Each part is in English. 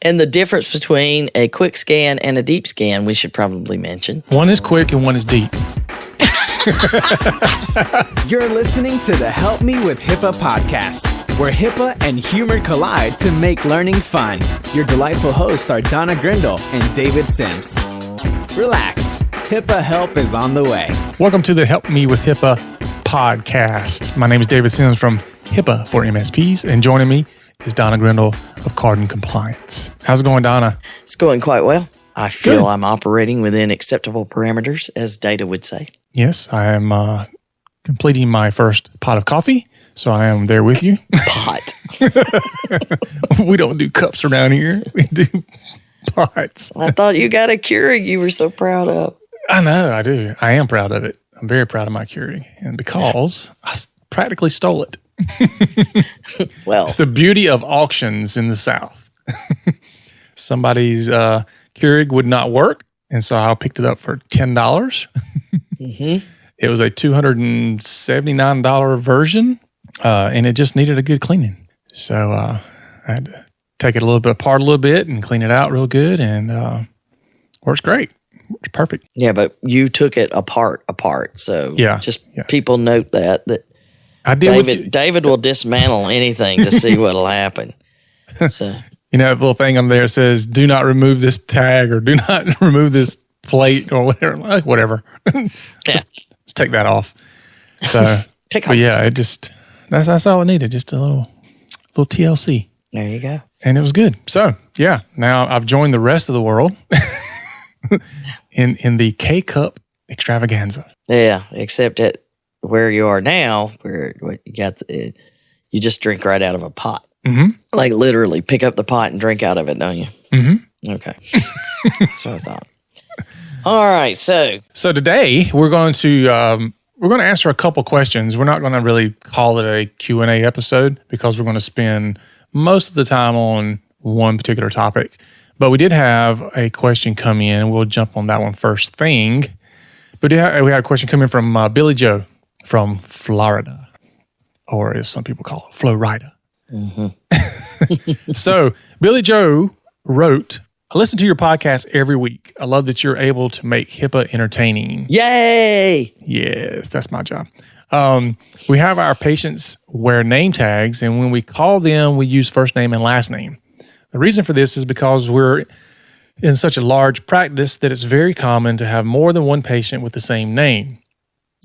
And the difference between a quick scan and a deep scan, we should probably mention. One is quick and one is deep. You're listening to the Help Me with HIPAA podcast, where HIPAA and humor collide to make learning fun. Your delightful hosts are Donna Grindle and David Sims. Relax, HIPAA help is on the way. Welcome to the Help Me with HIPAA podcast. My name is David Sims from HIPAA for MSPs, and joining me is Donna Grindle of Cardin Compliance. How's it going, Donna? It's going quite well. I feel Good. I'm operating within acceptable parameters, as Data would say. Yes, I am completing my first pot of coffee, so I am there with you. Pot. We don't do cups around here. We do pots. I thought you got a Keurig you were so proud of. I know, I do. I am proud of it. I'm very proud of my Keurig, and because I practically stole it. Well, It's the beauty of auctions in the South. Somebody's Keurig would not work, and so I picked it up for $10. It was a $279 version, and it just needed a good cleaning. So I had to take it a little bit apart a little bit and clean it out real good, and works great. Works perfect. yeah, but you took it apart. So Yeah, people note that I did. David will dismantle anything to see what'll happen. So You know, that little thing on there says, do not remove this tag or do not remove this plate or whatever. Like, whatever. Let's take that off. So, take but off. yeah, that's all it needed. Just a little TLC. There you go. And it was good. So yeah, now I've joined the rest of the world in the K-Cup extravaganza. Yeah, except at where you are now, where you got you just drink right out of a pot. Mm-hmm. Like literally pick up the pot and drink out of it, don't you? Mm-hmm. Okay. That's what I thought. All right. So today we're going to answer a couple questions. We're not going to really call it a Q&A episode because we're going to spend most of the time on one particular topic. But we did have a question come in. We'll jump on that one first thing. But we had a question come in from Billy Joe from Florida, or as some people call it, Florida. So Billy Joe wrote, I listen to your podcast every week. I love that you're able to make HIPAA entertaining. yay! Yes, that's my job. We have our patients wear name tags, and when we call them, we use first name and last name. The reason for this is because we're in such a large practice that it's very common to have more than one patient with the same name.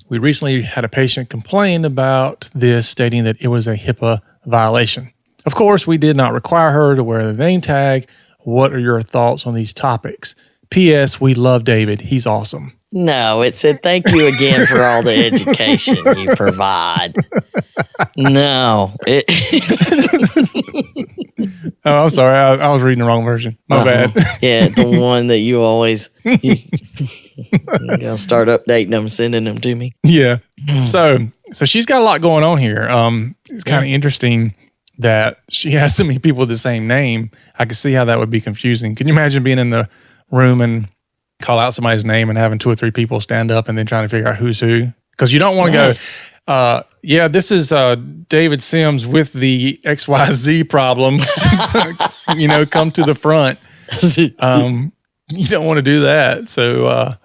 We recently had a patient complain about this, stating that it was a HIPAA violation. Of course, we did not require her to wear the name tag. What are your thoughts on these topics? P.S. We love David. He's awesome. No, it said thank you again for all the education you provide. No. Oh, I'm sorry. I was reading the wrong version. My bad. Yeah, the one that you always you start updating them, sending them to me. Yeah. So she's got a lot going on here. It's kind of interesting that she has so many people with the same name. I can see how that would be confusing. Can you imagine being in the room and call out somebody's name and having 2 or 3 people stand up and then trying to figure out who's who? Because you don't want to go, yeah, this is David Sims with the XYZ problem. Come to the front. You don't want to do that. So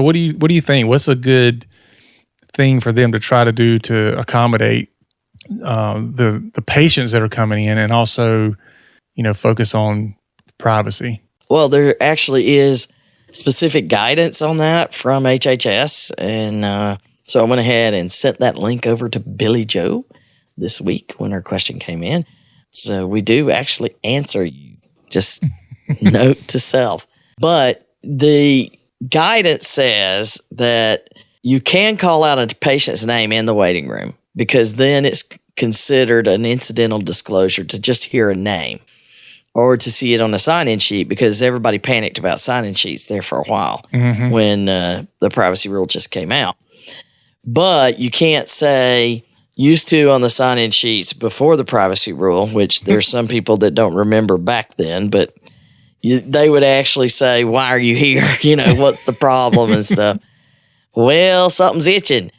what do you think? What's a good thing for them to try to do to accommodate the patients that are coming in, and also, focus on privacy? Well, there actually is specific guidance on that from HHS, and so I went ahead and sent that link over to Billy Joe this week when her question came in. So we do actually answer you. Just note to self. But the guidance says that you can call out a patient's name in the waiting room, because then it's considered an incidental disclosure to just hear a name or to see it on a sign-in sheet, because everybody panicked about sign-in sheets there for a while when the privacy rule just came out. But you can't say used to on the sign-in sheets before the privacy rule, which there's some people that don't remember back then, but they would actually say, why are you here? What's the problem and stuff. Well, something's itching.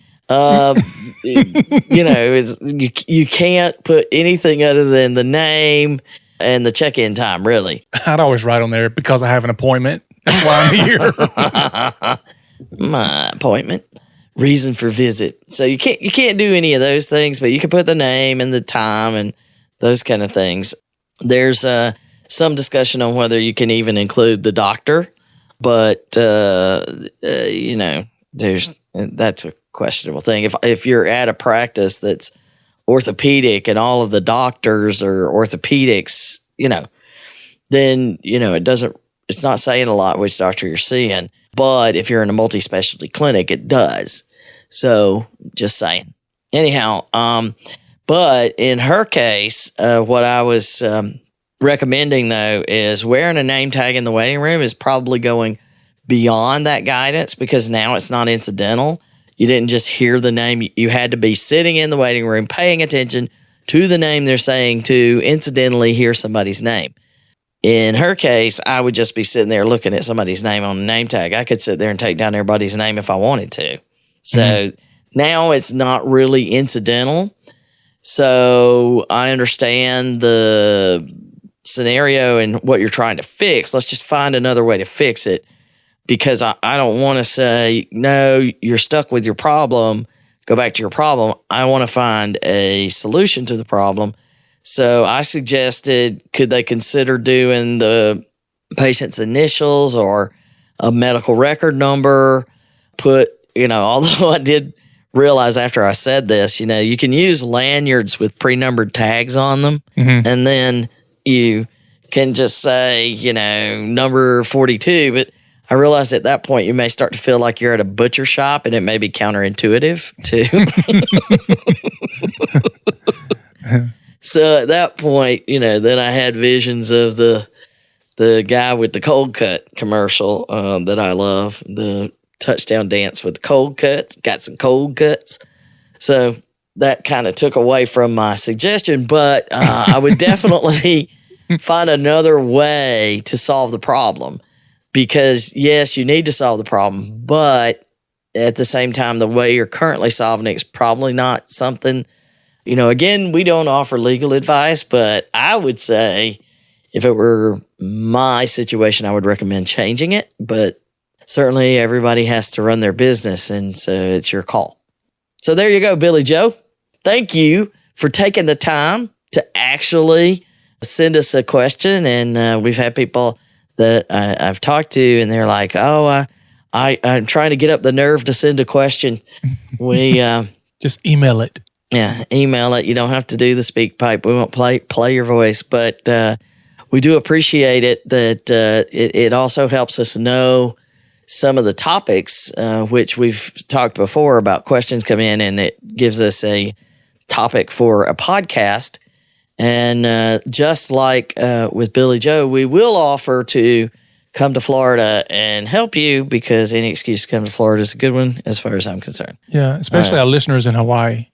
You can't put anything other than the name and the check-in time, really. I'd always write on there because I have an appointment. That's why I'm here. My appointment. Reason for visit. So you can't do any of those things, but you can put the name and the time and those kind of things. There's some discussion on whether you can even include the doctor, but that's a questionable thing. If you're at a practice that's orthopedic and all of the doctors are orthopedics, then it's not saying a lot which doctor you're seeing. But if you're in a multi-specialty clinic, it does. So just saying. Anyhow, but in her case, what I was recommending, though, is wearing a name tag in the waiting room is probably going beyond that guidance, because now it's not incidental. You didn't just hear the name. You had to be sitting in the waiting room, paying attention to the name they're saying to incidentally hear somebody's name. In her case, I would just be sitting there looking at somebody's name on the name tag. I could sit there and take down everybody's name if I wanted to. So now it's not really incidental. So I understand the scenario and what you're trying to fix. Let's just find another way to fix it, because I don't want to say, no, you're stuck with your problem. Go back to your problem. I want to find a solution to the problem. So I suggested, could they consider doing the patient's initials or a medical record number? Although I did realize after I said this, you can use lanyards with pre-numbered tags on them. Mm-hmm. And then you can just say, number 42. But I realized at that point, you may start to feel like you're at a butcher shop, and it may be counterintuitive too. So at that point, then I had visions of the guy with the cold cut commercial that I love, the touchdown dance with the cold cuts, got some cold cuts. So that kind of took away from my suggestion, but I would definitely find another way to solve the problem, because yes, you need to solve the problem, but at the same time, the way you're currently solving it is probably not something. Again, we don't offer legal advice, but I would say if it were my situation, I would recommend changing it. But certainly everybody has to run their business, and so it's your call. So there you go, Billy Joe. Thank you for taking the time to actually send us a question. And we've had people that I've talked to, and they're like, I'm trying to get up the nerve to send a question. We just email it. Yeah, email it. You don't have to do the speak pipe. We won't play your voice, but we do appreciate it that it also helps us know some of the topics, which we've talked before about. Questions come in, and it gives us a topic for a podcast. And just like with Billy Joe, we will offer to come to Florida and help you, because any excuse to come to Florida is a good one as far as I'm concerned. Yeah, especially our listeners in Hawaii.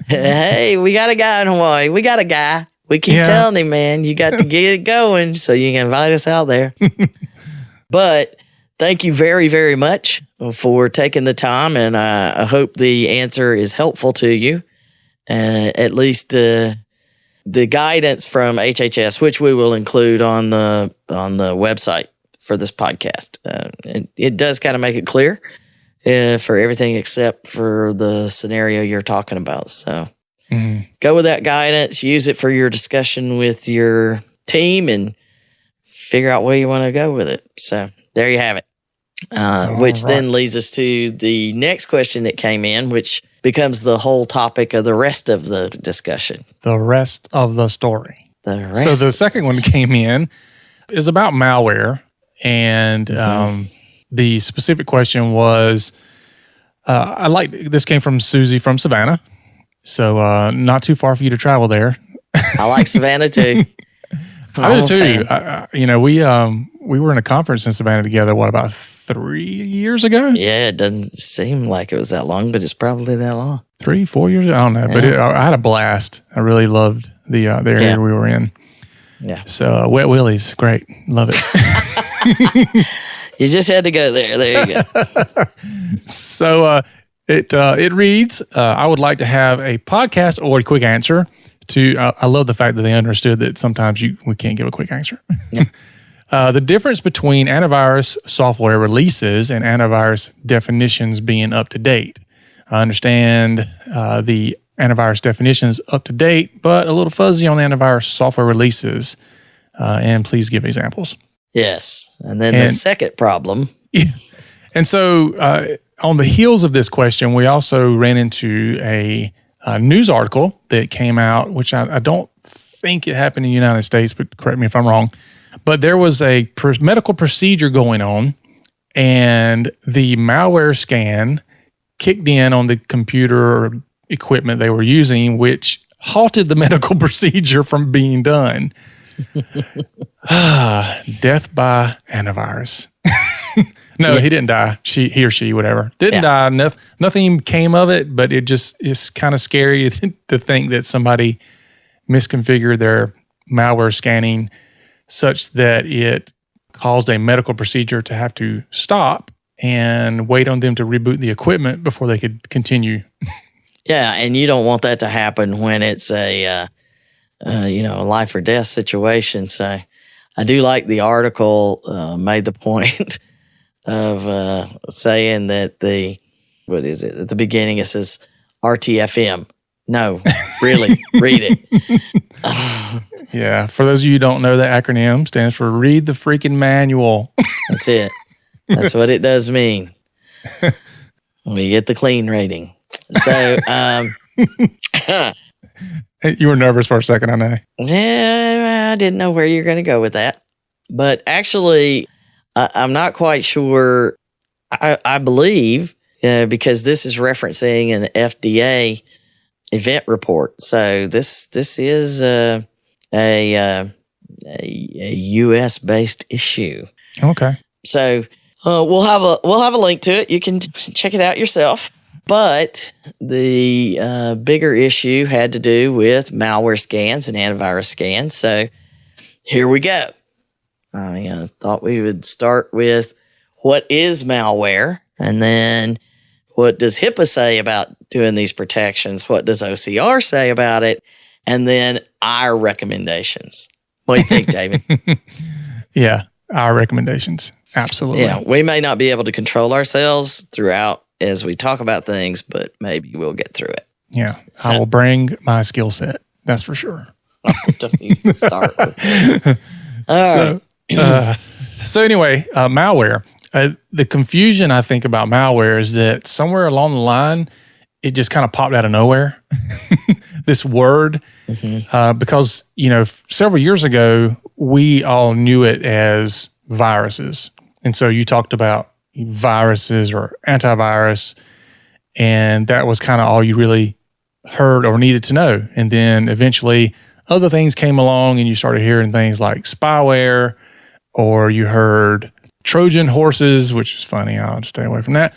Hey, we got a guy in Hawaii. We got a guy. We keep telling him, man, you got to get it going so you can invite us out there. But thank you very, very much for taking the time, and I hope the answer is helpful to you. At least the guidance from HHS, which we will include on the website for this podcast. It does kind of make it clear for everything except for the scenario you're talking about. So go with that guidance, use it for your discussion with your team, and figure out where you want to go with it. So there you have it. Which then leads us to the next question that came in, which becomes the whole topic of the rest of the discussion. The rest of the story. So the second one came in is about malware. And the specific question was, this came from Suzie from Savannah. So not too far for you to travel there. I like Savannah too. I do too. We were in a conference in Savannah together, about 3 years ago? Yeah, it doesn't seem like it was that long, but it's probably that long. 3-4 years ago? I don't know. Yeah. But I had a blast. I really loved the area we were in. Yeah. So Wet Willie's, great. Love it. You just had to go there. There you go. So it reads, I would like to have a podcast or a quick answer to, I love the fact that they understood that sometimes we can't give a quick answer. Yeah. The difference between antivirus software releases and antivirus definitions being up to date. I understand the antivirus definition is up to date, but a little fuzzy on the antivirus software releases. And please give examples. Yes. And then the second problem. Yeah. And so on the heels of this question, we also ran into a news article that came out, which I don't think it happened in the United States, but correct me if I'm wrong. But there was a medical procedure going on, and the malware scan kicked in on the computer or equipment they were using, which halted the medical procedure from being done. Death by antivirus. No, he didn't die. He or she, whatever. Didn't die. Nothing came of it, but it's kind of scary to think that somebody misconfigured their malware scanning such that it caused a medical procedure to have to stop and wait on them to reboot the equipment before they could continue. Yeah, and you don't want that to happen when it's a life or death situation. So I do like the article made the point of saying that at the beginning it says RTFM. No, really, read it. Yeah, for those of you who don't know, that acronym stands for Read the Freaking Manual. That's it. That's what it does mean. We get the clean rating. So, you were nervous for a second, I know. Yeah, I didn't know where you're going to go with that. But actually, I'm not quite sure. I believe, because this is referencing an FDA event report. So this is a US-based issue. Okay. So we'll have a link to it. You can check it out yourself. But the bigger issue had to do with malware scans and antivirus scans. So here we go. I thought we would start with what is malware, and then what does HIPAA say about doing these protections? What does OCR say about it? And then our recommendations. What do you think, David? Yeah, our recommendations. Absolutely. Yeah, we may not be able to control ourselves throughout as we talk about things, but maybe we'll get through it. Yeah, so, I will bring my skill set. That's for sure. Don't even start with it. All right. So anyway, malware. The confusion I think about malware is that somewhere along the line, it just kind of popped out of nowhere. This word, because several years ago we all knew it as viruses, and so you talked about viruses or antivirus, and that was kind of all you really heard or needed to know. And then eventually other things came along, and you started hearing things like spyware, or you heard Trojan horses, which is funny. I'll stay away from that.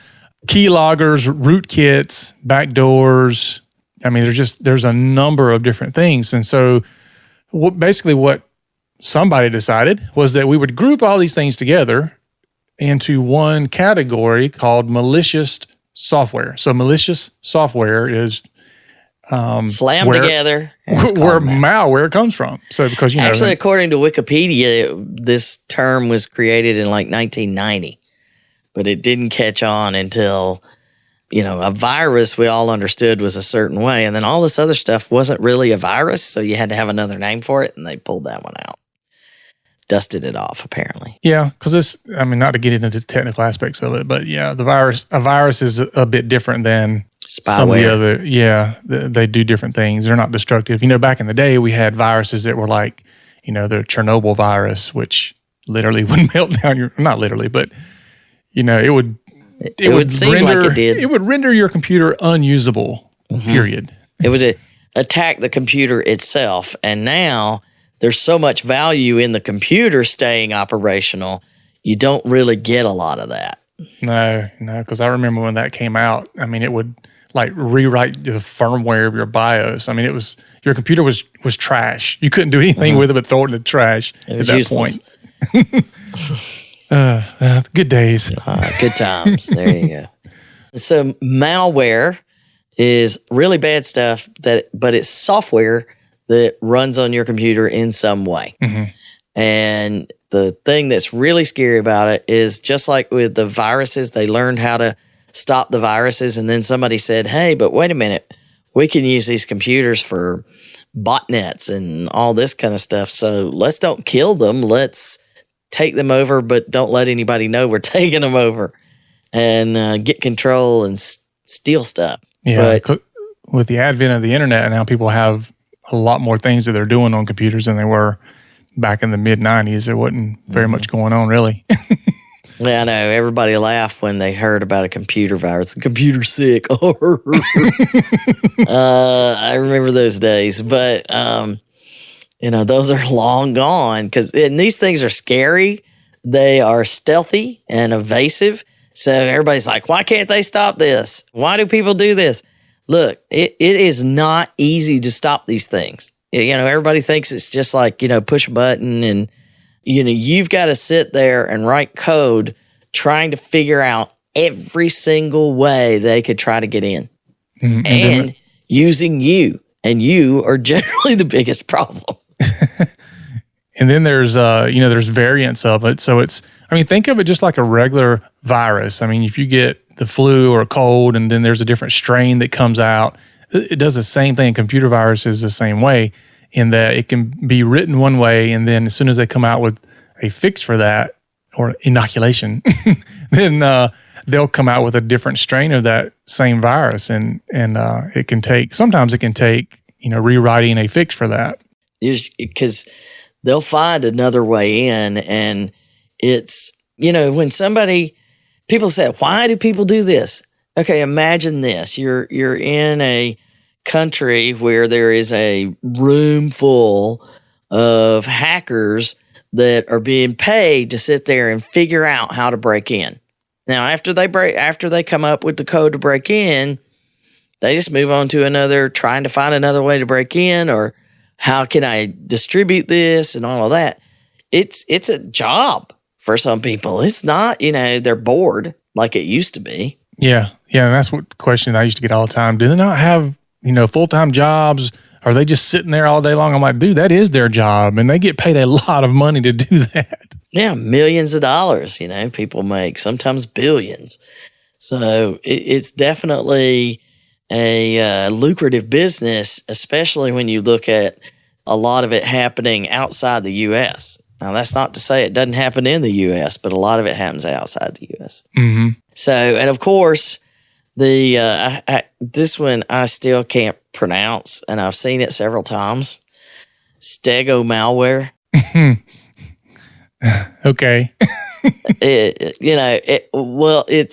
Keyloggers, rootkits, backdoors. I mean, there's a number of different things. And so what somebody decided was that we would group all these things together into one category called malicious software. So malicious software is slammed together. Where malware comes from. So because actually, according to Wikipedia, this term was created in like 1990, but it didn't catch on until a virus we all understood was a certain way, and then all this other stuff wasn't really a virus, so you had to have another name for it, and they pulled that one out. Dusted it off, apparently. Yeah, because not to get into the technical aspects of it, but yeah, a virus is a bit different than spyware. Some of the other, they do different things. They're not destructive. Back in the day, we had viruses that were like, the Chernobyl virus, which literally would melt down not literally, but, it would seem render, like it did. It would render your computer unusable, period. It would attack the computer itself, and now there's so much value in the computer staying operational, you don't really get a lot of that. No, because I remember when that came out, it would like rewrite the firmware of your BIOS. Your computer was trash. You couldn't do anything with it but throw it in the trash at that useless point. Good days. Good times. There you go. So malware is really bad stuff, but it's software that runs on your computer in some way. Mm-hmm. And the thing that's really scary about it is just like with the viruses, they learned how to stop the viruses. And then somebody said, hey, but wait a minute, we can use these computers for botnets and all this kind of stuff. So let's don't kill them. Let's take them over, but don't let anybody know we're taking them over and get control and steal stuff. Yeah. But with the advent of the internet, now people have a lot more things that they're doing on computers than they were back in the mid-90s. There wasn't very much going on, really. Yeah, I know. Everybody laughed when they heard about a computer virus. Computer sick. I remember those days. But, those are long gone and these things are scary. They are stealthy and evasive. So everybody's like, why can't they stop this? Why do people do this? Look, it is not easy to stop these things. Everybody thinks it's just like, push a button and, you've got to sit there and write code trying to figure out every single way they could try to get in. And using you. And you are generally the biggest problem. And then there's variants of it. So think of it just like a regular virus. If you get the flu or a cold and then there's a different strain that comes out, it does the same thing. Computer virus is the same way in that it can be written one way, and then as soon as they come out with a fix for that or inoculation, then they'll come out with a different strain of that same virus, and it can take rewriting a fix for that. Because they'll find another way in, and it's when people say, why do people do this? Okay, imagine this: you're in a country where there is a room full of hackers that are being paid to sit there and figure out how to break in. Now, after they come up with the code to break in, they just move on to trying to find another way to break in, or how can I distribute this and all of that. It's a job for some people. It's not, they're bored like it used to be. Yeah. Yeah. And that's what question I used to get all the time. Do they not have, full-time jobs? Are they just sitting there all day long? I'm like, dude, that is their job. And they get paid a lot of money to do that. Yeah. Millions of dollars, people make, sometimes billions. So it's definitely a lucrative business, especially when you look at a lot of it happening outside the U.S. Now, that's not to say it doesn't happen in the U.S., but a lot of it happens outside the U.S. Mm-hmm. So, and of course, this one I still can't pronounce, and I've seen it several times. Stego malware. Okay. It's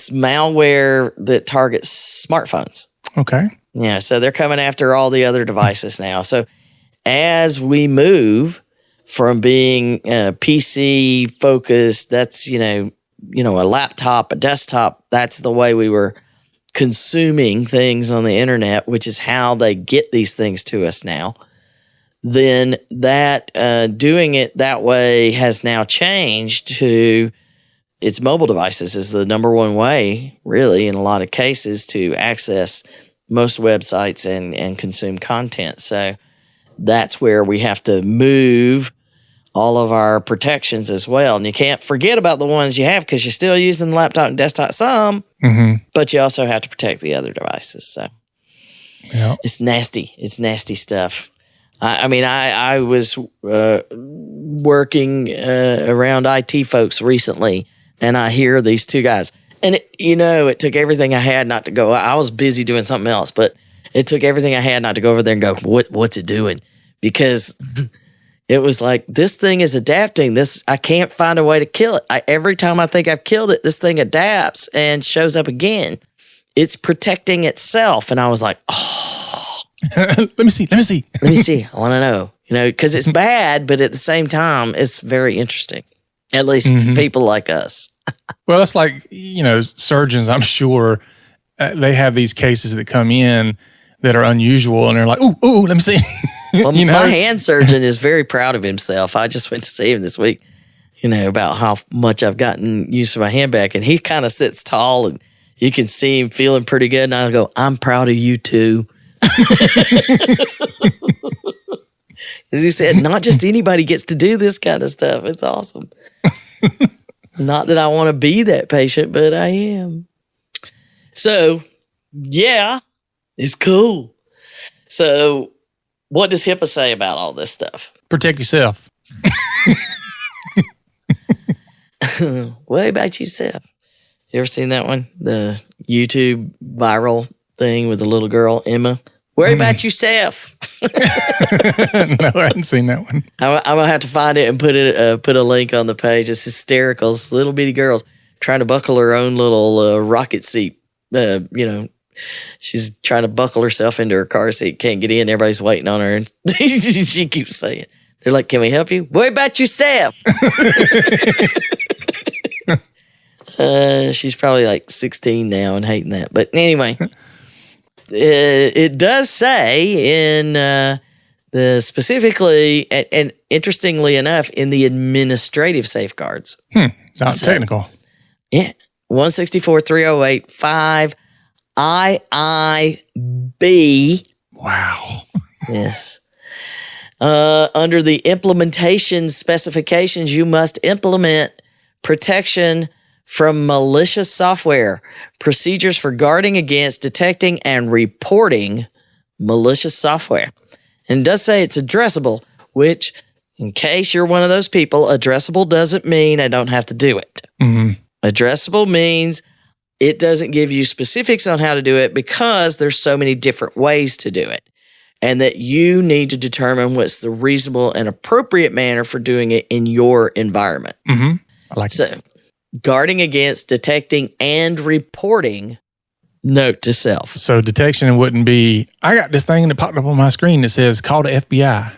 malware that targets smartphones. Okay. Yeah, so they're coming after all the other devices now. So as we move from being PC focused, that's, a laptop, a desktop, that's the way we were consuming things on the internet, which is how they get these things to us now. Then that doing it that way has now changed to it's mobile devices is the number one way, really, in a lot of cases, to access most websites and consume content. So that's where we have to move all of our protections as well. And you can't forget about the ones you have because you're still using the laptop and desktop some, but you also have to protect the other devices. So It's nasty. It's nasty stuff. I was working around IT folks recently, and I hear these two guys. And, it took everything I had not to go. I was busy doing something else, but it took everything I had not to go over there and go, what's it doing? Because it was like, this thing is adapting. I can't find a way to kill it. Every time I think I've killed it, this thing adapts and shows up again. It's protecting itself. And I was like, oh. Let me see. I want to know, because it's bad, but at the same time, it's very interesting, at least to people like us. Well, it's like, surgeons, I'm sure they have these cases that come in that are unusual, and they're like, ooh, let me see. Well, my hand surgeon is very proud of himself. I just went to see him this week, about how much I've gotten used to my hand back, and he kind of sits tall, and you can see him feeling pretty good, and I go, I'm proud of you too. As he said, not just anybody gets to do this kind of stuff. It's awesome. Not that I want to be that patient, but I am. So, yeah, it's cool. So, what does HIPAA say about all this stuff? Protect yourself. What about yourself? You ever seen that one? The YouTube viral thing with the little girl, Emma? Worry about yourself. No, I hadn't seen that one. I'm going to have to find it and put a link on the page. It's hysterical. It's little bitty girls trying to buckle her own little rocket seat. She's trying to buckle herself into her car seat. Can't get in. Everybody's waiting on her. And she keeps saying, they're like, can we help you? Worry about yourself. She's probably like 16 now and hating that. But anyway, it does say in the specifically, and interestingly enough, in the administrative safeguards. Not technical. Yeah. 164.308.5 IIB. Wow. Yes. Under the implementation specifications, you must implement protection from malicious software, procedures for guarding against detecting and reporting malicious software. And it does say it's addressable, which, in case you're one of those people, addressable doesn't mean I don't have to do it. Mm-hmm. Addressable means it doesn't give you specifics on how to do it because there's so many different ways to do it. And that you need to determine what's the reasonable and appropriate manner for doing it in your environment. Mm-hmm. I like so, guarding against detecting and reporting, note to self. So detection wouldn't be, I got this thing that popped up on my screen that says, call the FBI.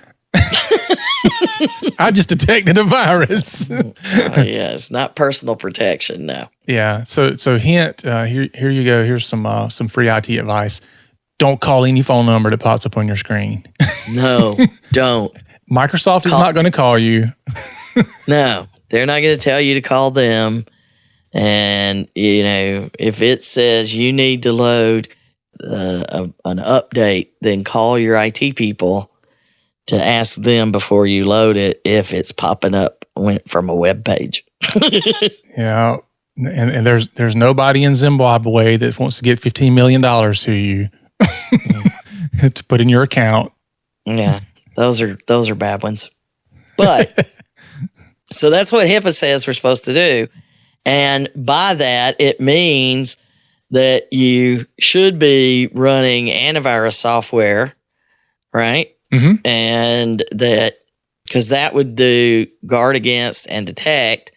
I just detected a virus. Yeah, it's not personal protection, no. Yeah. So hint, here you go. Here's some free IT advice. Don't call any phone number that pops up on your screen. No, don't. Microsoft is not going to call you. No, they're not going to tell you to call them. And, if it says you need to load an update, then call your IT people to ask them before you load it if it's popping up from a web page. Yeah. And there's nobody in Zimbabwe that wants to get $15 million to you to put in your account. Yeah, those are bad ones. But so that's what HIPAA says we're supposed to do. And by that, it means that you should be running antivirus software, right? Mm-hmm. And that, because that would do guard against and detect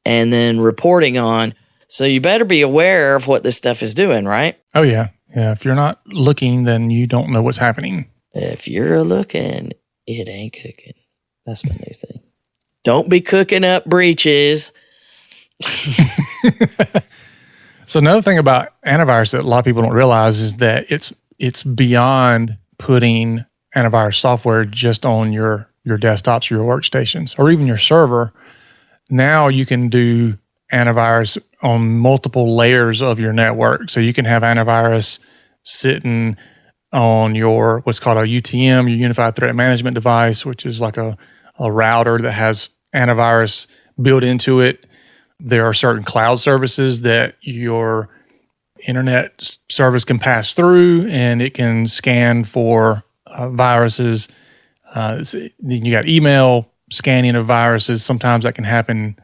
and then reporting on. So you better be aware of what this stuff is doing, right? Oh, yeah. Yeah. If you're not looking, then you don't know what's happening. If you're looking, it ain't cooking. That's my new thing. Don't be cooking up breaches. So another thing about antivirus that a lot of people don't realize is that it's beyond putting antivirus software just on your desktops or your workstations or even your server. Now you can do antivirus on multiple layers of your network. So you can have antivirus sitting on your what's called a UTM, your Unified Threat Management Device, which is like a router that has antivirus built into it. There are certain cloud services that your internet service can pass through, and it can scan for viruses. You got email scanning of viruses. Sometimes that can happen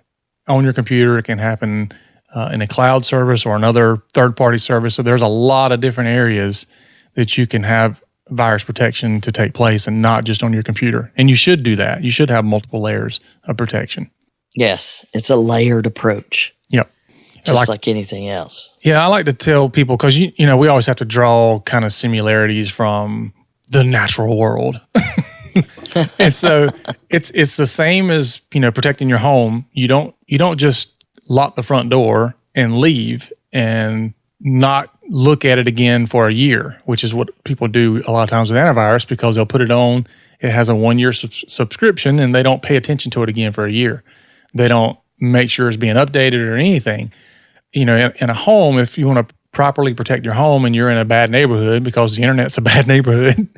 on your computer. It can happen in a cloud service or another third-party service. So there's a lot of different areas that you can have virus protection to take place and not just on your computer. And you should do that. You should have multiple layers of protection. Yes, it's a layered approach. Yep. Just like anything else. Yeah, I like to tell people, because we always have to draw kind of similarities from the natural world. And so it's the same as, protecting your home. You don't just lock the front door and leave and not look at it again for a year, which is what people do a lot of times with antivirus, because they'll put it on. It has a 1-year subscription, and they don't pay attention to it again for a year. They don't make sure it's being updated or anything. In a home, if you want to properly protect your home and you're in a bad neighborhood, because the internet's a bad neighborhood,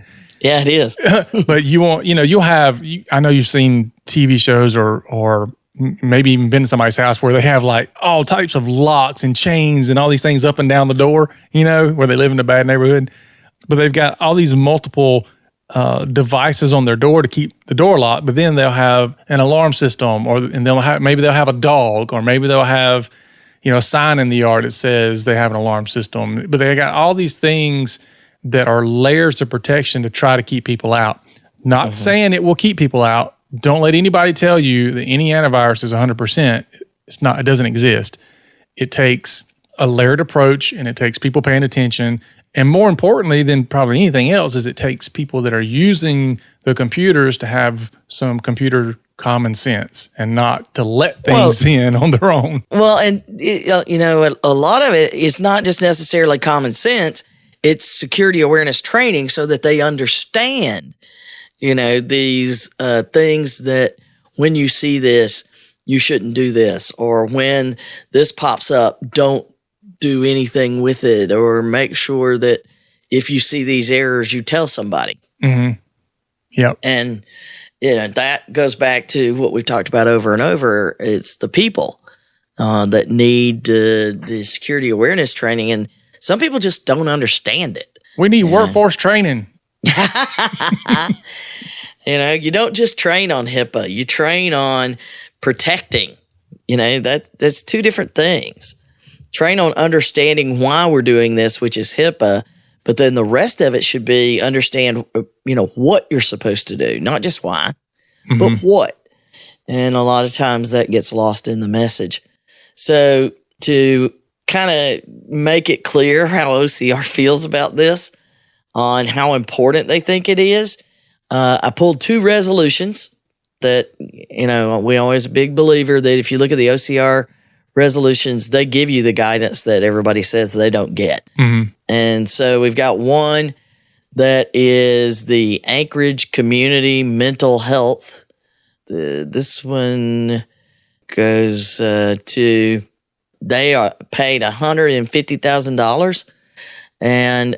Yeah, it is. But you'll have, I know you've seen TV shows or maybe even been to somebody's house where they have like all types of locks and chains and all these things up and down the door, where they live in a bad neighborhood. But they've got all these multiple devices on their door to keep the door locked, but then they'll have an alarm system, and maybe they'll have a dog, or maybe they'll have, a sign in the yard that says they have an alarm system. But they got all these things that are layers of protection to try to keep people out. Not saying it will keep people out. Don't let anybody tell you that any antivirus is 100%. It's not. It doesn't exist. It takes a layered approach, and it takes people paying attention. And more importantly than probably anything else is it takes people that are using the computers to have some computer common sense and not to let things in on their own. Well, and a lot of it is not just necessarily common sense. It's security awareness training so that they understand, these things that when you see this, you shouldn't do this, or when this pops up, don't do anything with it, or make sure that if you see these errors, you tell somebody. Mm-hmm. Yep. And, that goes back to what we've talked about over and over. It's the people that need the security awareness training, and some people just don't understand it. We need workforce training. You don't just train on HIPAA. You train on protecting. That's two different things. Train on understanding why we're doing this, which is HIPAA, but then the rest of it should be understand, what you're supposed to do, not just why, but what. And a lot of times that gets lost in the message. So to kind of make it clear how OCR feels about this, on how important they think it is, I pulled 2 resolutions that, we always a big believer that if you look at the OCR resolutions, they give you the guidance that everybody says they don't get. Mm-hmm. And so we've got one that is the Anchorage Community Mental Health. This one goes to, they are paid $150,000 and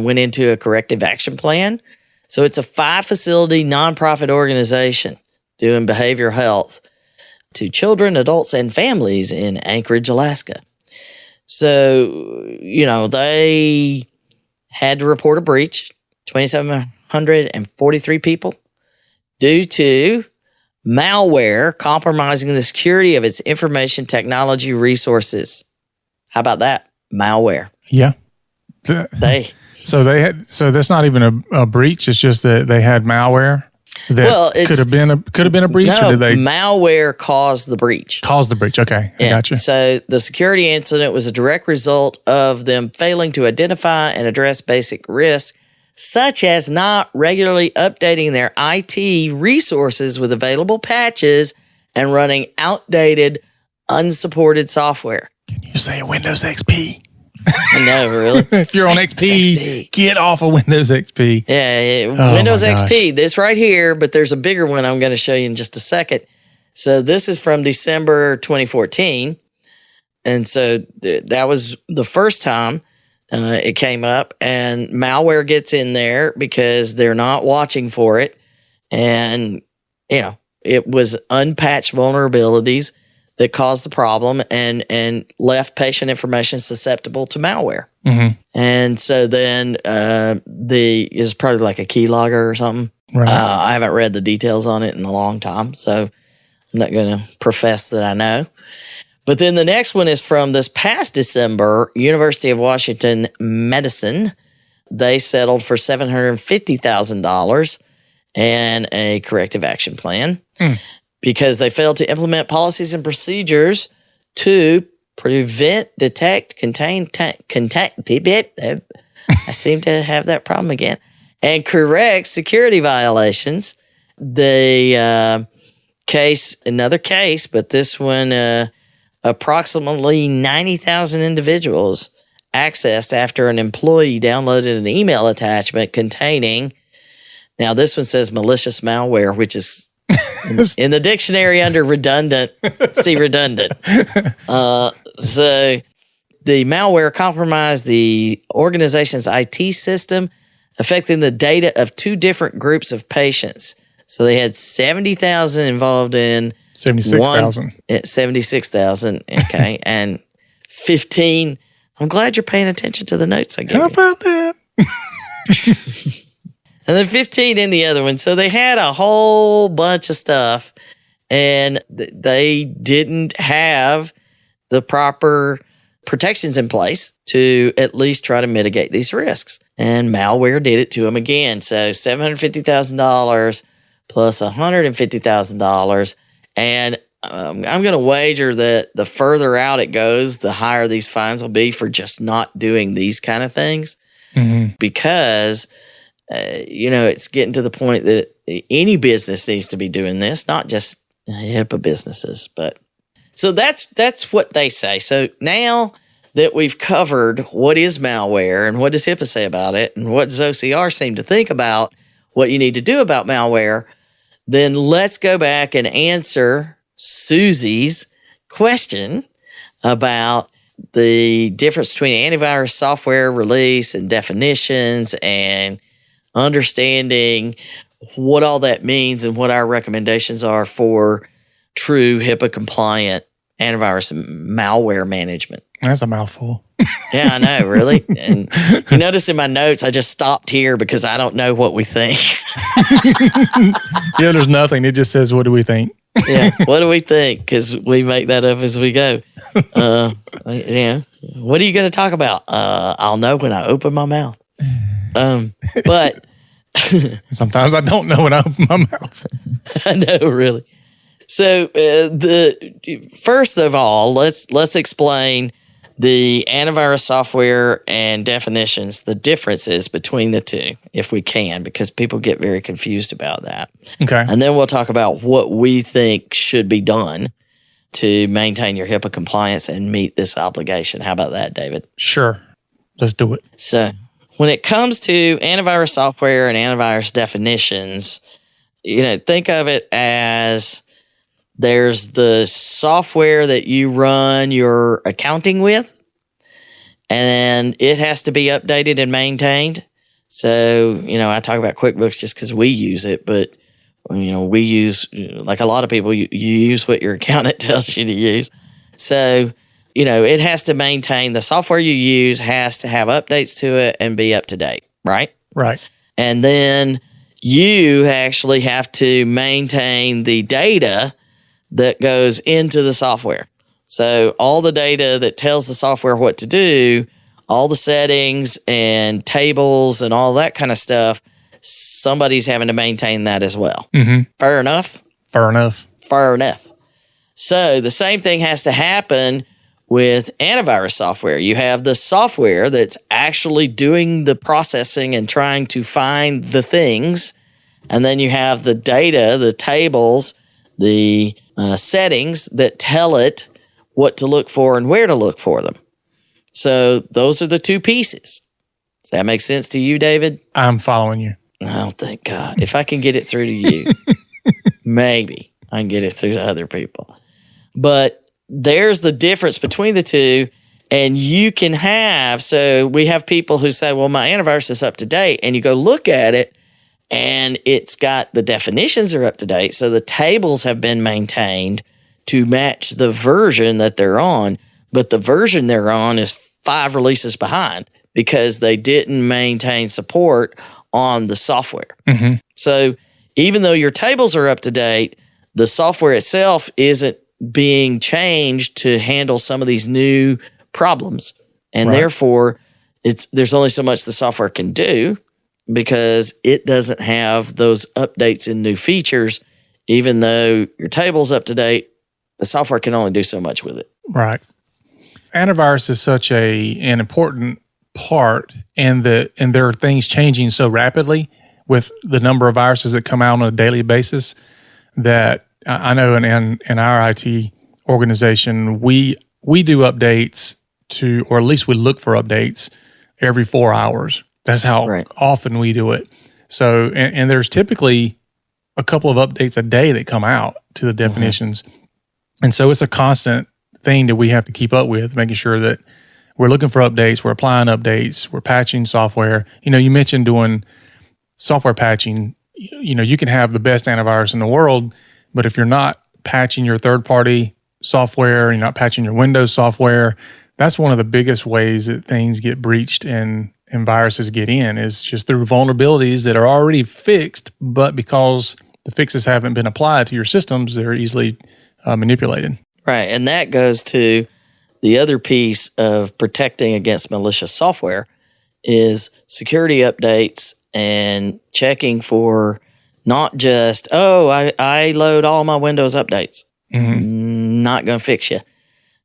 went into a corrective action plan. So it's a 5-facility nonprofit organization doing behavioral health to children, adults, and families in Anchorage, Alaska. So, they had to report a breach, 2,743 people, due to malware compromising the security of its information technology resources. How about that? Malware. Yeah. So that's not even a breach. It's just that they had malware. That could have been a breach. No, or did they malware caused the breach. Caused the breach. Okay, I got you. So the security incident was a direct result of them failing to identify and address basic risks, such as not regularly updating their IT resources with available patches and running outdated, unsupported software. Can you say Windows XP? No, really. If you're on XP, get off of Windows XP. Yeah, Windows XP, this right here, but there's a bigger one I'm going to show you in just a second. So this is from December 2014. And so that was the first time it came up, and malware gets in there because they're not watching for it. And, it was unpatched vulnerabilities that caused the problem and left patient information susceptible to malware. Mm-hmm. And so then is probably like a keylogger or something. Right. I haven't read the details on it in a long time, so I'm not going to profess that I know. But then the next one is from this past December, University of Washington Medicine. They settled for $750,000 and a corrective action plan. Because they failed to implement policies and procedures to prevent, detect, contain, contact. I seem to have that problem again. And correct security violations. The another case, but this one, approximately 90,000 individuals accessed after an employee downloaded an email attachment containing, now this one says malicious malware, which is in the dictionary under redundant, see redundant. So the malware compromised the organization's IT system, affecting the data of two different groups of patients. So they had 70,000 involved in 76,000. 76,000. Okay. And 15. I'm glad you're paying attention to the notes I gave How you. about that? And then 15 in the other one. So they had a whole bunch of stuff, and they didn't have the proper protections in place to at least try to mitigate these risks. And malware did it to them again. So $750,000 plus $150,000. And I'm going to wager that the further out it goes, the higher these fines will be for just not doing these kind of things. Mm-hmm. Because, it's getting to the point that any business needs to be doing this, not just HIPAA businesses. But so that's what they say. So now that we've covered what is malware and what does HIPAA say about it and what does OCR seem to think about what you need to do about malware, then let's go back and answer Suzie's question about the difference between antivirus software release and definitions and understanding what all that means and what our recommendations are for true HIPAA compliant antivirus and malware management. That's a mouthful. Yeah, I know, really. And you notice in my notes, I just stopped here because I don't know what we think. Yeah, there's nothing. It just says, what do we think? Yeah, what do we think? Because we make that up as we go. What are you going to talk about? I'll know when I open my mouth. But sometimes I don't know when I open my mouth. I know, really. So first of all, let's explain the antivirus software and definitions, the differences between the two, if we can, because people get very confused about that. Okay. And then we'll talk about what we think should be done to maintain your HIPAA compliance and meet this obligation. How about that, David? Sure. Let's do it. So when it comes to antivirus software and antivirus definitions, think of it as there's the software that you run your accounting with, and it has to be updated and maintained. So, I talk about QuickBooks just because we use it, but, we use, like a lot of people, you use what your accountant tells you to use. So, it has to maintain the software you use has to have updates to it and be up to date, right? Right. And then you actually have to maintain the data that goes into the software. So all the data that tells the software what to do, all the settings and tables and all that kind of stuff, somebody's having to maintain that as well. Mm-hmm. Fair enough? Fair enough. Fair enough. So the same thing has to happen with antivirus software. You have the software that's actually doing the processing and trying to find the things. And then you have the data, the tables, the settings that tell it what to look for and where to look for them. So those are the two pieces. Does that make sense to you, David? I'm following you. Oh, thank God. If I can get it through to you, maybe I can get it through to other people. But there's the difference between the two. And you can so we have people who say, well, my antivirus is up to date. And you go look at it, and it's got the definitions are up to date. So the tables have been maintained to match the version that they're on. But the version they're on is 5 releases behind because they didn't maintain support on the software. Mm-hmm. So even though your tables are up to date, the software itself isn't being changed to handle some of these new problems. And therefore, there's only so much the software can do, because it doesn't have those updates and new features. Even though your table's up to date, the software can only do so much with it. Right. Antivirus is such an important part, and there are things changing so rapidly with the number of viruses that come out on a daily basis that I know in our IT organization, we do updates or at least we look for updates every 4 hours. That's how often we do it. So, and there's typically a couple of updates a day that come out to the definitions. Mm-hmm. And so it's a constant thing that we have to keep up with, making sure that we're looking for updates, we're applying updates, we're patching software. You mentioned doing software patching. You can have the best antivirus in the world, but if you're not patching your third-party software, you're not patching your Windows software, that's one of the biggest ways that things get breached and viruses get in, is just through vulnerabilities that are already fixed, but because the fixes haven't been applied to your systems, they're easily manipulated. Right, and that goes to the other piece of protecting against malicious software is security updates and checking for not just, I load all my Windows updates. Mm-hmm. Not going to fix you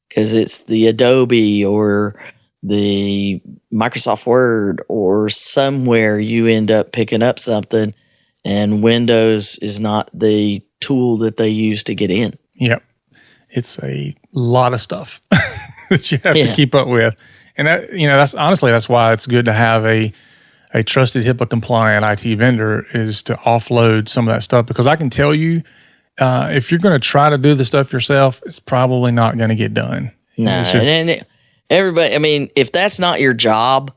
because it's the Adobe or the Microsoft Word or somewhere you end up picking up something and Windows is not the tool that they use to get in. Yep. It's a lot of stuff that you have to keep up with. And that's why it's good to have a trusted HIPAA compliant IT vendor, is to offload some of that stuff, because I can tell you, if you're going to try to do the stuff yourself, it's probably not going to get done. No, and everybody, if that's not your job,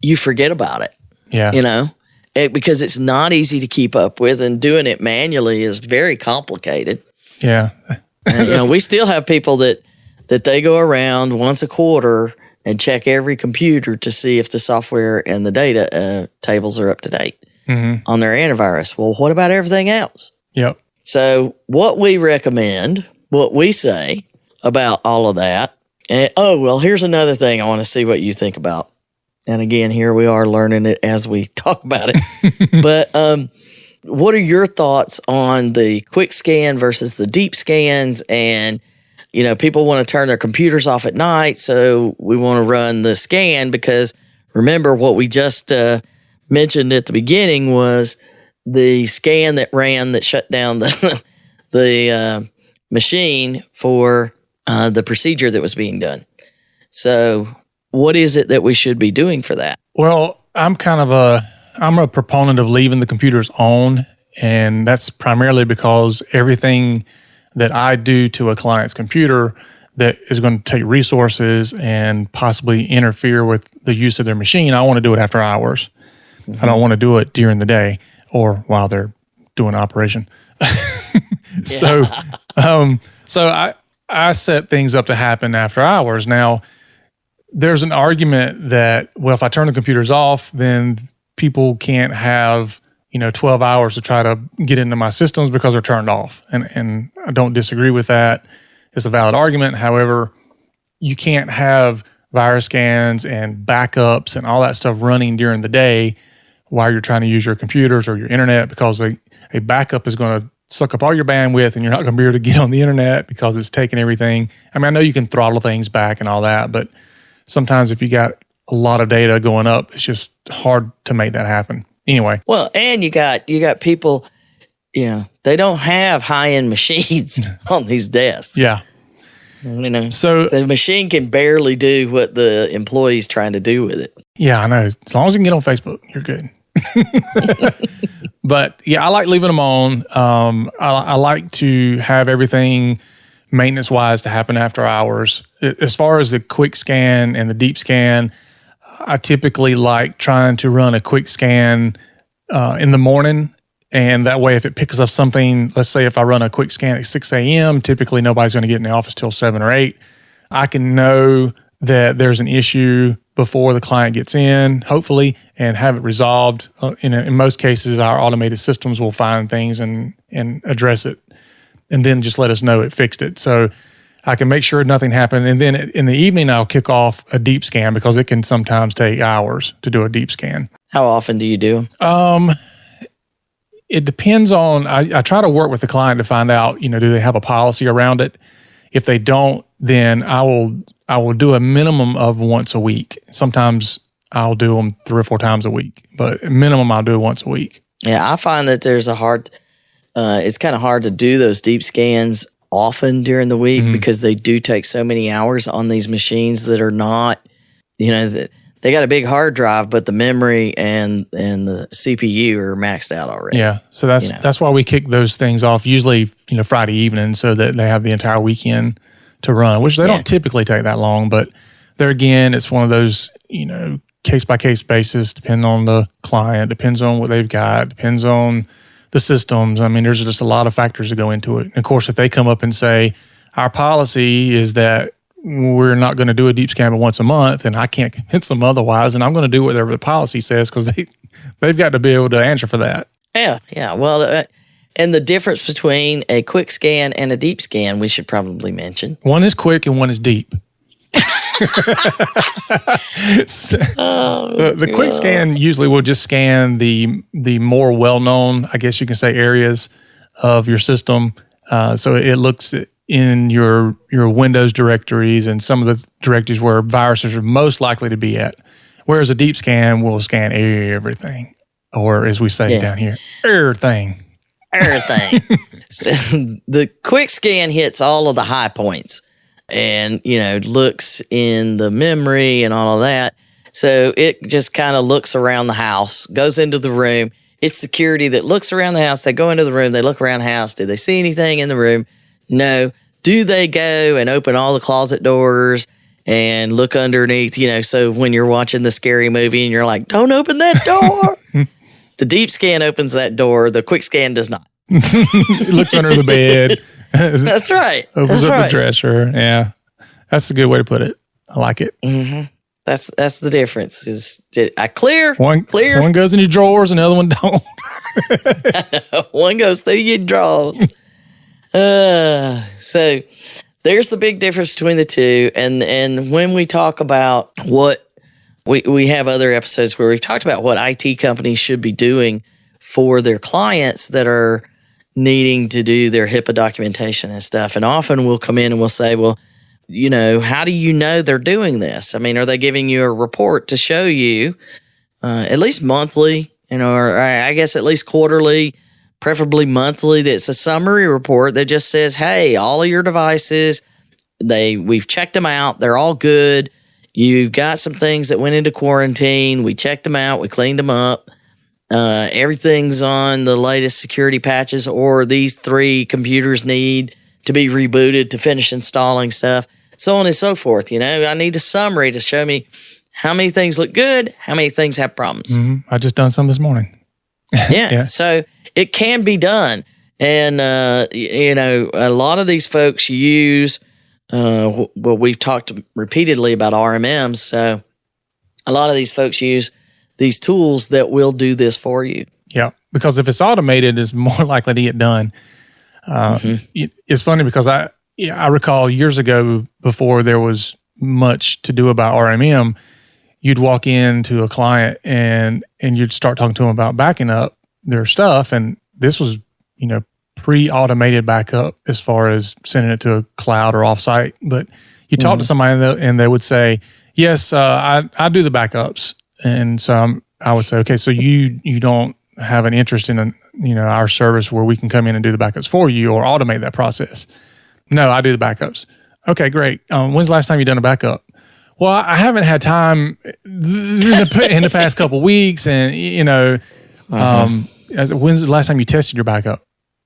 you forget about it. Yeah. Because it's not easy to keep up with, and doing it manually is very complicated. Yeah. And, we still have people that they go around once a quarter and check every computer to see if the software and the data tables are up to date on their antivirus. Well, what about everything else? Yep. So what we recommend, what we say about all of that, and here's another thing I want to see what you think about. And again, here we are learning it as we talk about it. But what are your thoughts on the quick scan versus the deep scans? And, people want to turn their computers off at night, so we want to run the scan, because remember what we just mentioned at the beginning was the scan that shut down the machine for the procedure that was being done. So what is it that we should be doing for that? Well, I'm a proponent of leaving the computers on, and that's primarily because everything that I do to a client's computer that is going to take resources and possibly interfere with the use of their machine, I want to do it after hours. Mm-hmm. I don't want to do it during the day or while they're doing operation. So I set things up to happen after hours. Now, there's an argument that, if I turn the computers off, then people can't have 12 hours to try to get into my systems because they're turned off. And I don't disagree with that. It's a valid argument. However, you can't have virus scans and backups and all that stuff running during the day while you're trying to use your computers or your internet, because a backup is going to suck up all your bandwidth and you're not going to be able to get on the internet because it's taking everything. I know you can throttle things back and all that, but sometimes if you got a lot of data going up, it's just hard to make that happen. Anyway. Well, and you got people, they don't have high-end machines on these desks. Yeah. So the machine can barely do what the employee's trying to do with it. Yeah, I know. As long as you can get on Facebook, you're good. But yeah, I like leaving them on. I like to have everything maintenance-wise to happen after hours. As far as the quick scan and the deep scan, I typically like trying to run a quick scan in the morning. And that way, if it picks up something, let's say if I run a quick scan at 6 a.m., typically nobody's going to get in the office till 7 or 8. I can know that there's an issue before the client gets in, hopefully, and have it resolved. In most cases, our automated systems will find things and address it, and then just let us know it fixed it. So I can make sure nothing happened. And then in the evening, I'll kick off a deep scan, because it can sometimes take hours to do a deep scan. How often do you do? It depends on, I try to work with the client to find out, do they have a policy around it? If they don't, then I will do a minimum of once a week. Sometimes I'll do them 3 or 4 times a week, but minimum I'll do it once a week. Yeah, I find that there's it's kind of hard to do those deep scans often during the week, because they do take so many hours on these machines that are not, they got a big hard drive, but the memory and the CPU are maxed out already. Yeah, so that's why we kick those things off usually Friday evening, so that they have the entire weekend to run, which they don't typically take that long, but There again, it's one of those, case-by-case basis, depending on the client, depends on what they've got, depends on the systems. I mean, there's just a lot of factors that go into it. And of course, if they come up and say, our policy is that we're not going to do a deep scan but once a month, and I can't convince them otherwise, and I'm going to do whatever the policy says because they've got to be able to answer for that. Yeah. Well, and the difference between a quick scan and a deep scan, we should probably mention. One is quick and one is deep. The quick scan usually will just scan the more well-known, I guess you can say, areas of your system. So it looks in your Windows directories and some of the directories where viruses are most likely to be at. Whereas a deep scan will scan everything, or as we say down here, everything. So the quick scan hits all of the high points and, looks in the memory and all of that. So it just kind of looks around the house, goes into the room. It's security that looks around the house. They go into the room. They look around the house. Do they see anything in the room? No. Do they go and open all the closet doors and look underneath, so when you're watching the scary movie and you're like, don't open that door. The deep scan opens that door. The quick scan does not. It looks under the bed. That's right. Opens up the dresser. Yeah. That's a good way to put it. I like it. Mm-hmm. That's the difference. Did I clear? One goes in your drawers and the other one don't. One goes through your drawers. So there's the big difference between the two. And when we talk about what we have other episodes where we've talked about what IT companies should be doing for their clients that are needing to do their HIPAA documentation and stuff. And often we'll come in and we'll say, well, how do you know they're doing this? I mean, are they giving you a report to show you at least monthly, or I guess at least quarterly, preferably monthly, that's a summary report that just says, hey, all of your devices, we've checked them out. They're all good. You've got some things that went into quarantine. We checked them out. We cleaned them up. Everything's on the latest security patches, or these 3 computers need to be rebooted to finish installing stuff, so on and so forth. I need a summary to show me how many things look good, how many things have problems. Mm-hmm. I just done some this morning. Yeah. So it can be done. And, a lot of these folks use, we've talked repeatedly about RMMs. So a lot of these folks use these tools that will do this for you. Yeah. Because if it's automated, it's more likely to get done. It's funny because I recall years ago, before there was much to do about RMM, you'd walk into a client and you'd start talking to them about backing up their stuff. And this was, pre-automated backup as far as sending it to a cloud or offsite. But you talk to somebody and they would say, yes, I do the backups. And so I would say, okay, so you don't have an interest in our service where we can come in and do the backups for you or automate that process. No, I do the backups. Okay, great. When's the last time you done a backup? Well, I haven't had time in the past couple of weeks, and when's the last time you tested your backup?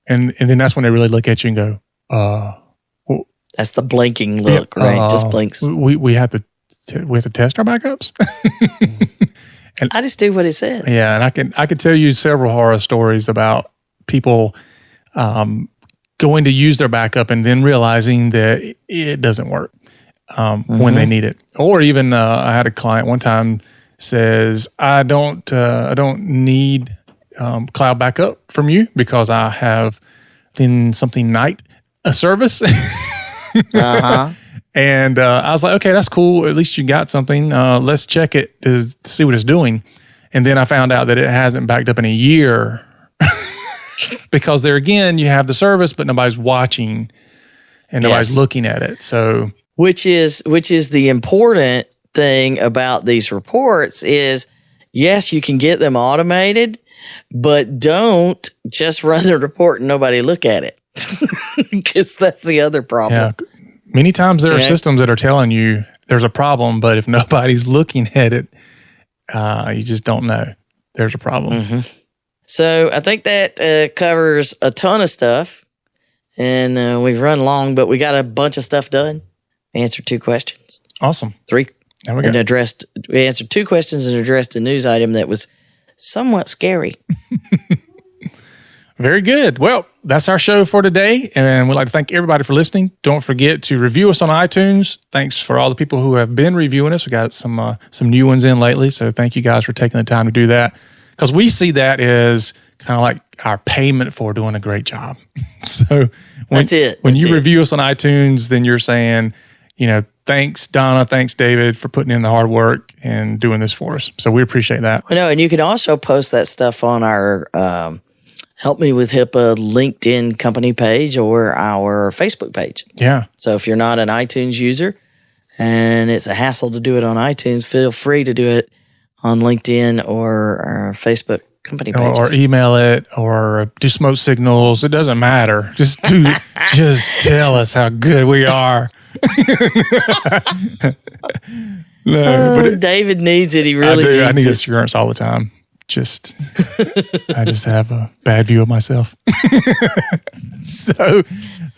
And then that's when they really look at you and go, well, that's the blinking look, right? Just blinks. We have to test our backups. And I just do what it says. Yeah, and I could tell you several horror stories about people going to use their backup and then realizing that it doesn't work when they need it. Or even I had a client one time says, I don't need cloud backup from you because I have something night a service. And I was like, okay, that's cool. At least you got something. Let's check it to see what it's doing. And then I found out that it hasn't backed up in a year because there again, you have the service, but nobody's watching and nobody's looking at it. So, which is the important thing about these reports is, yes, you can get them automated, but don't just run the report and nobody look at it, because that's the other problem. Yeah. Many times there are systems that are telling you there's a problem, but if nobody's looking at it, you just don't know there's a problem. So I think that covers a ton of stuff, and we've run long, but we got a bunch of stuff done. Answered 2 questions. Awesome. There we and go. we answered 2 questions and addressed a news item that was somewhat scary. Very good. Well, that's our show for today, and we'd like to thank everybody for listening. Don't forget to review us on iTunes. Thanks for all the people who have been reviewing us. We got some new ones in lately, so thank you guys for taking the time to do that, because we see that as kind of like our payment for doing a great job. So when you review us on iTunes, then you're saying, thanks, Donna, thanks, David, for putting in the hard work and doing this for us. So we appreciate that. Well, no, and you can also post that stuff on our Help Me with HIPAA LinkedIn company page or our Facebook page. Yeah. So if you're not an iTunes user and it's a hassle to do it on iTunes, feel free to do it on LinkedIn or our Facebook company pages. Or email it or do smoke signals. It doesn't matter. Just tell us how good we are. David needs it. He really needs it. I need assurance all the time. I just have a bad view of myself. So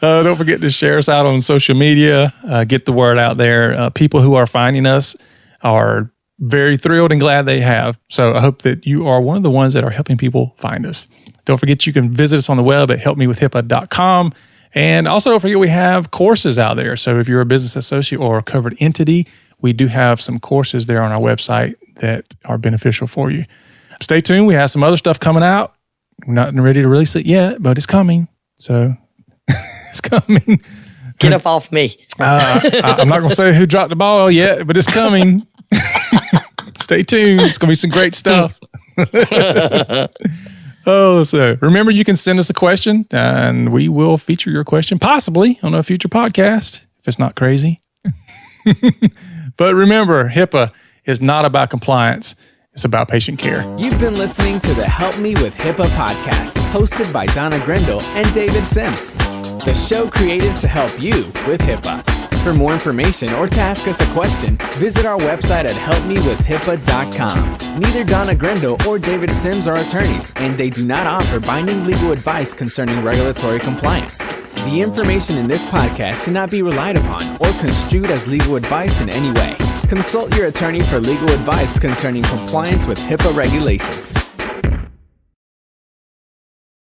don't forget to share us out on social media. Get the word out there. People who are finding us are very thrilled and glad they have. So I hope that you are one of the ones that are helping people find us. Don't forget you can visit us on the web at helpmewithhipaa.com. And also don't forget we have courses out there. So if you're a business associate or a covered entity, we do have some courses there on our website that are beneficial for you. Stay tuned. We have some other stuff coming out. We're not ready to release it yet, but it's coming. So it's coming. Get up off me. I'm not going to say who dropped the ball yet, but it's coming. Stay tuned. It's going to be some great stuff. So remember, you can send us a question and we will feature your question possibly on a future podcast if it's not crazy. But remember, HIPAA is not about compliance. It's about patient care. You've been listening to the Help Me with HIPAA podcast, hosted by Donna Grindle and David Sims. The show created to help you with HIPAA. For more information or to ask us a question, visit our website at helpmewithhipaa.com. Neither Donna Grindle or David Sims are attorneys, and they do not offer binding legal advice concerning regulatory compliance. The information in this podcast should not be relied upon or construed as legal advice in any way. Consult your attorney for legal advice concerning compliance with HIPAA regulations.